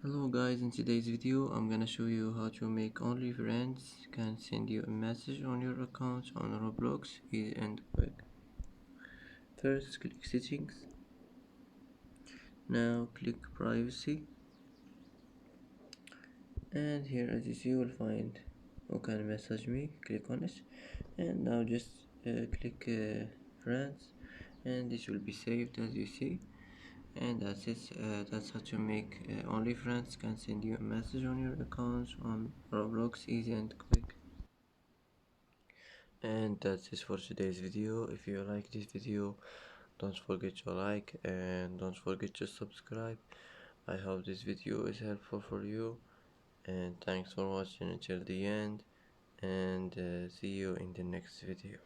Hello guys, in today's video I'm gonna show you how to make only friends can send you a message on your account on Roblox, easy and quick. First click settings, now click privacy, and here as you see you will find who can message me. Click on it and now just click friends, and this will be saved as you see. And that's it. That's how to make only friends can send you a message on your account on Roblox, easy and quick. And that's it for today's video. If you like this video, don't forget to like and don't forget to subscribe. I hope this video is helpful for you, and thanks for watching until the end, and see you in the next video.